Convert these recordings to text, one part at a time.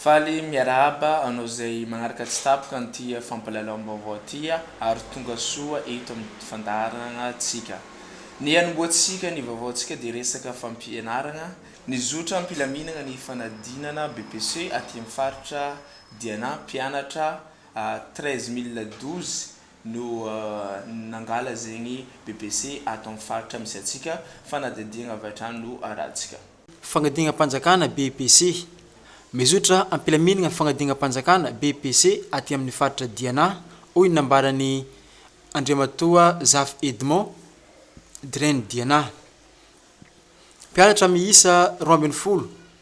Faly miarahaba anao zay magnaraka tsy tapaka an'ity fampalalaom-baovao ty ary tonga soa eto amin'ny fandaharana antsika. Ny anomboantsika ny vaovaontsika dia resaka fampianarana. Nizotra am-pilaminana ny fanadinana BPC aty amin'ny faritra Diana mpianatra 13012 no nangala zegny BPC ato amin'ny faritra misy antsika fanadihadiana avy hatrany no arahantsika. Fanadinam-panjakana BPC mizotra am-pilaminana fanadinam-panjakana BPC aty amin'ny faritra Diana hoy nambarany Andriamatoa Zaf Edmond Drain Diana. Mpianatra miisa 12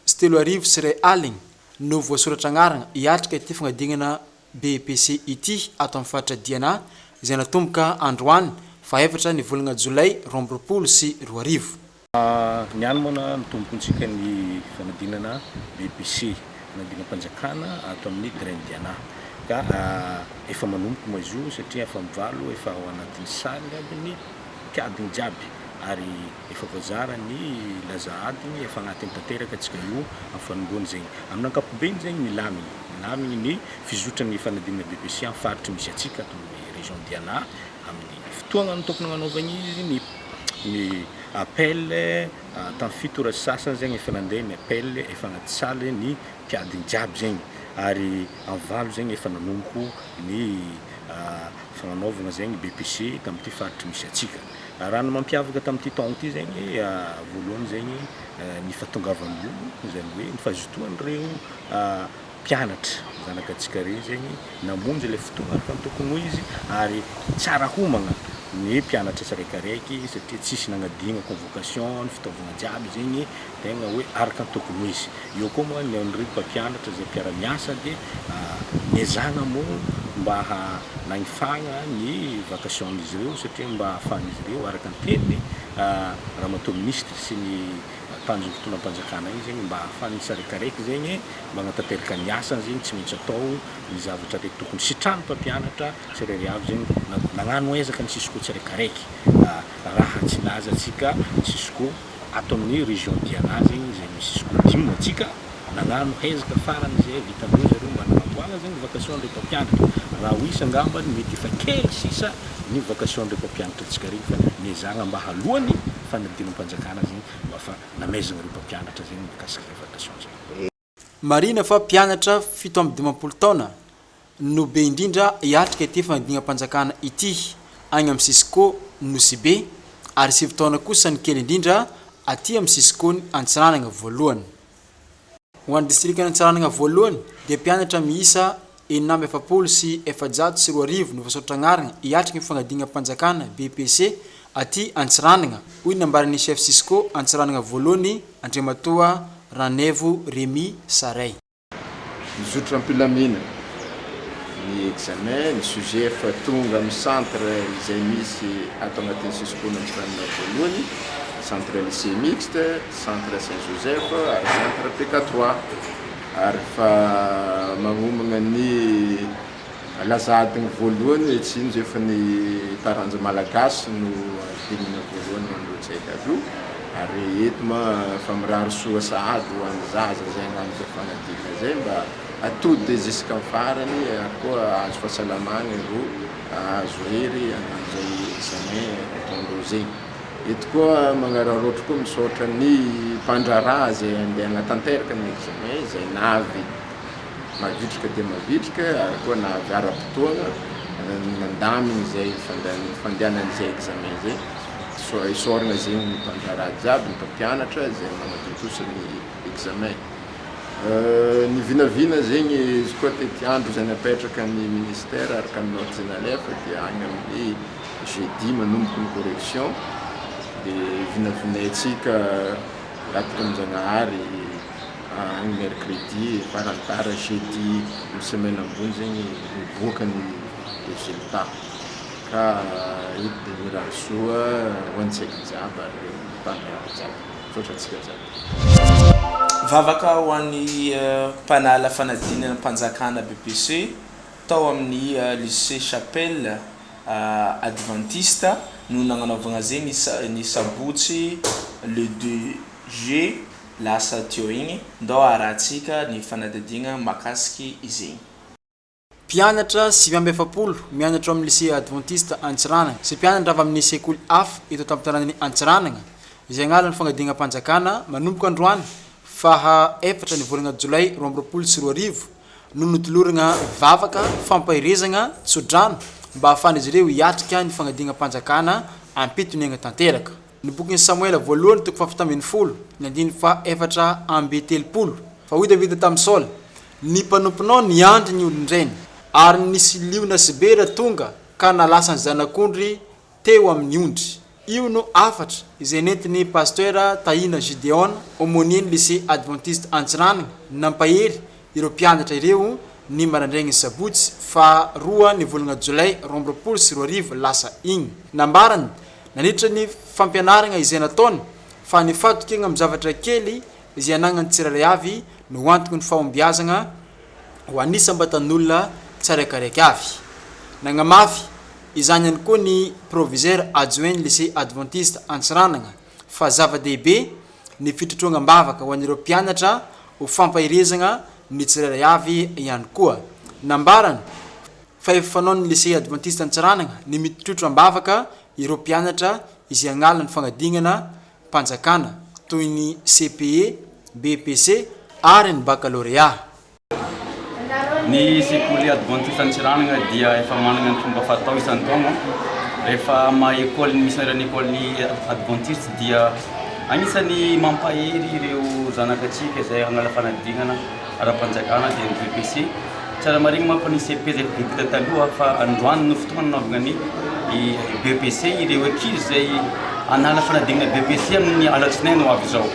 sy 3 sy 3 aligny no voasoratra agnarana hiatrika ity fanadinana BPC ity ato amin'ny faritra Diana izay natomboka androany fa 4 ny volana Jolay 2020 sy 2020. Niany mona nitombokontsika ny fanadinana BPC fanadinam-panjakana ato amin'ny Drain Diana ka efa manomboka moa izy io satria efa mivalo efa ao anatin'ny saly aby ny mpiadiny jiaby ary efa voazara ny lazaadiny efa agnatin'ny tanteraka antsika io amin'ny fanomboany zegny amin'ny ankapobeny zegny milaminy ny fizotran'ny fanadinana BPC amin'ny faritra misy antsika ato amin'ny région Diana amin'ny fotoagna tokony hanaovana izy ny appel tamin'ny fito sasany zegny efa nandeha ny appel efa agnaty saly ny mpiadiny jiaby zegny ary amin'ny valo zegny efa nanomboko ny fagnanaovana zegny BPC tamin'ity faritra misy antsika. Raha ny mampiavaka tamin'ity taogno ity zegny voalohany zegny ny fahatongavan'olo izany hoe ny fahazotoan'ireo mpianatra zanakatsika reny zegny namonjy ilay fotoagna araka ny tokony ho izy ary tsara homagna ny mpianatra tsiraikaraiky satria tsisy nagnadina convocation ny fitaovagna jiaby zegny tegna hoe araka ny tokony ho izy. Eo koa moa ny an'ireo mpampianatra zay mpiara-miasa dia niezahana moa mba nagnifagna ny vacation'izy ireo satria mba ahafahan'izy ireo araka ny teniny ramatoa ministra sy ny tanjona fotoanam-panjakana igny zegny mba ahafahan'ny tsiraikaraiky zegny mba hanatanteraka ny asany zegny tsy maintsy atao ny zavatra raiky tokony sitrahany mpampianatra tsirairay avy zegny nagnano ezaka ny sisiko tsiraikaraiky raha tsy laza atsika sisiko ato amin'ny région Diana zegny zay misy sisiko dimy atsika nagnano ezaka farany zay vitan'ireo zareo mba nanamboana zegny vacation ndraiky mpampianatra raha ho isa angambany mety efa kely sisa ny vacation ndraiky mpampianatra atsika regny fa niezahana mba halohany fanadinam-panjakana zegny mba fa namezana ireo mpampianatra zegny mikasika vacation zegny. Marina fa mpianatra 720 taona no be indrindra hiatrika ity fanadinam-panjakana ity agny amin'ny Sisiko Nosibe ary 7 taona kosa ny kely indrindra aty amin'ny Sisiko Antsiranana voalohany. Ho an'ny district Antsiranana voalohany dia mpianatra miisa 970 sy 700 sy 200 no voasoratra agnarana hiatrika ny fanadinam-panjakana BPC aty Antsiranana hoy nambaran'ny chef Sisiko Antsiranana voalohany Andriamatoa Ranevo Remy Saray. Nizotra am-pilamina ny examen ny sujet efa tonga amin'ny centre izay misy ato agnatin'ny Sisiko Antsiranana voalohany centre lycée mixte, centre Saint-Joseph ary centre PK3 ary fa magnomagna ny lazadiny voalohany tsy ino efa ny taranja malagasy no dinina voalohany androatsaika avy io ary eto ma fa mirary soa sahady ho an'ny zaza zay agnamiko fanadina zay mba atody jusqu'à farany ary koa azo fahasalamagna ro azo hery an'izay examen ataondreo zegny. Eto koa magnararaotro koa misaotra ny mpandraraha zay andeha hanatanteraka ny examen zay navy mavitrika dia mavitrika ary koa navy ara-potoagna nandaminy zay fandehanan'izay examen zay isoragna zegny ny mpandraraha jiaby ny mpampianatra zay manatotosy ny examen. Ny vinavina zegny izy koa tety andro zay napetraka ny ministère araka ny note zay nalefa dia agny amin'ny jeudi manomboka ny correction dia vinavinaitsika lataka amin'Janahary agny mercredi farantara jeudi ny semaine ambony zegny miboaka ny résultat ka ito dia mirary soa ho antsika jiaby ary mpandraraha jiaby sotratsika jiaby. Vavaka ho an'ny mpanala fanadinana panjakana BPC tao amin'ny lycée Chapelle Adventiste no nagnanaovana zegny ny sabotsy le 2 juillet lasa teo igny ndao arahantsika ny fanadadiagna makasiky izegny. Mpianatra 770 mianatra amin'ny lycée adventiste Antsiranana sy mpianatra avy amin'ny sekoly hafa eto tampon-tanànan'ny Antsiranana izay agnarany fanadinam-panjakana manomboka androany faha 4 ny volana Jolay 2024 no notolorana vavaka fampahirezana tsodrano mba ahafahan'izy ireo hiatrika ny fanadinam-panjakana ampitony tanteraka. Ny bokin'ny Samuela voalohany toko fahafatamben'ny folo ny andiny fa 4 amby telopolo fa hoy Davida tamin'ny Saola ny mpanomponao niandry ny olondrainy ary nisy liona sy be raha tonga ka nalasa ny zanak'ondry teo amin'ny ondry. Io no afatra izay nentiny pasteur Tahina Gideon aumônier lycée adventiste Antsiranana nampahery ireo mpianatra ireo ny marandraigny sabotsy fa 2 ny volana Jolay 2024 lasa igny. Nambarany nanitra ny fampianarana izay nataony fa nifatokegna amin'ny zavatra kely izay anagnany tsiraray avy no antoko ny fahombiazana ho anisam-batan'olona tsarakaraiky avy. Nagnamafy izany ihany koa ny proviseur adjoint lycée adventiste Antsiranana fa zava-dehibe ny fitrotroagna-bavaka ho an'ireo mpianatra ho fampahirezana ny tsiraray avy ihany koa. Nambarany fa efa fanaon'ny lycée adventiste Antsiranana ny mitrotro-bavaka ireo mpianatra izay agnalany fagnadingana mpanjakana toy ny CPE, BPC ary ny baccalauréat. Ny sekoly adventiste Antsiranana dia efa manana ny fomba fatao isan-taogno rehefa ma-école misy ireny école adventiste dia agnisan'ny mampahery ireo zanakatsika izay agnala fanadingana ara-panjakana dia ny BPC. Tsara marigny manko ny CP zay vita taloha fa androany no fotoana nanaovana ny BPC ireo ankizy zay anala fanadingana BPC amin'ny alatsinainy ho avy izao.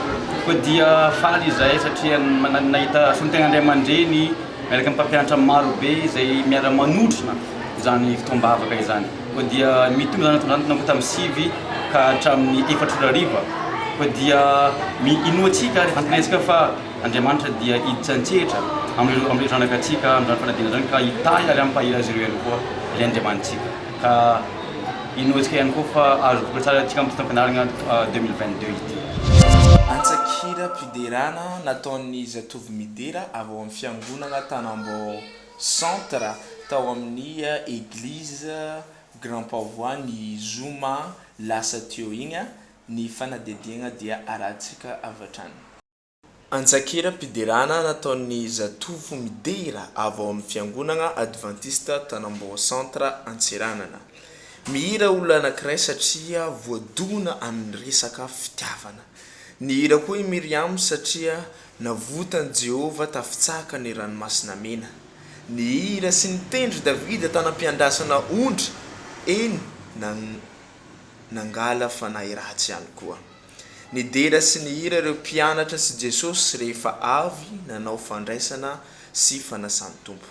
Koa dia faly izay satria nahita sontegna andray aman-dreny miaraka mpampianatra maro be izay miara manotrona izany fotoam-bavaka izany. Koa dia mitombo zany natondrano tamin'ny 6 ka hatramin'ny 4 koa dia inoatsika antinetsika fa Andriamanitra dia hiditsantsehatra amin'ny zanakatsika amin'ny fanadina zany ka hitahy ary ampahiry azy ireo ihany koa ilay Andriamanitsika. Ka inoatsika ihany koa fa azo voka tsara atsika amin'ny fotoam-pianarana 2022 ity. Antsakira mpiderana nataon'ny zatovo midera avy ao amin'ny fiangonana Tanambo centre tao amin'ny église Grand Pavois ny zoma lasa teo igny ny fanadediagna dia arahantsika avatrany. Antsakira mpiderana nataon'ny zatovo midera avy ao amin'ny fiangonana Adventiste Tanambo centre Antsiranana. Mihira olona anankiray satria voadona amin'ny resaka fitiavana. Ny hira koa i Miriam satria navotany Jehova tafitsaka ny ranomasina mena. Ny hira sy ny tendry Davida tanam-piandrasana ondry eny nangala fanahy ratsy ihany koa. Ny dera sy ny hira ireo mpianatra sy Jesosy rehefa avy nanao fandraisana sy fanasany tompo.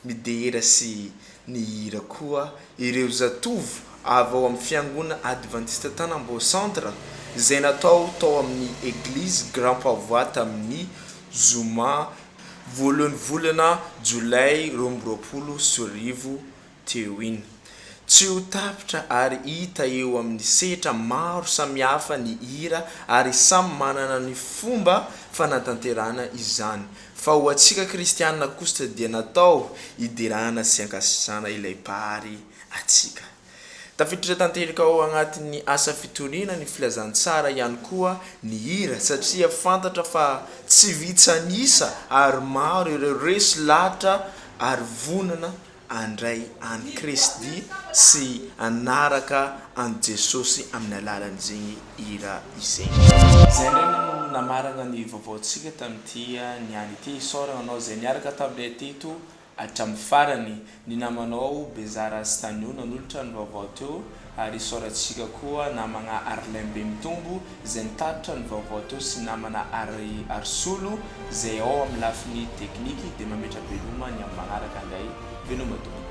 Midera sy ny hira koa ireo zatovo avy ao amin'ny fiangonana Adventiste Tanambo centre izay natao tao amin'ny église Grand Pavois tamin'ny zoma voalohany volana Jolay 2024 teo iny. Tsy ho tapitra ary hita eo amin'ny sehatra maro samihafa ny hira ary samy manana ny fomba fanatanterana izany. Fa ho antsika kristianina kosa dia natao hiderana sy hankasana ilay pary atsika. Tafiditra tanteraka ao agnatin'ny asa fitoriana ny filazantsara ihany koa ny hira satria fantatra fa tsy vitsanisa ary maro ireo resy lahatra ary vonana andray any Kristy sy anaraka any Jesosy amin'ny alalan'izegny hira izegny. Zay ndray namarana ny vaovaontsika tamin'ity niany ity isaorana anao zay niaraka taminay teto hatramin'ny farany ny namanao Bezara Stanio nanolotra ny vaovao teo ary isaorantsika koa namana Arlembe Mitombo zay nitatitra ny vaovao teo sy namana Arsolo zay ao amin'ny lafiny tekniky dia mametra veloma ny amin'ny magnaraka indray veloma tompoko.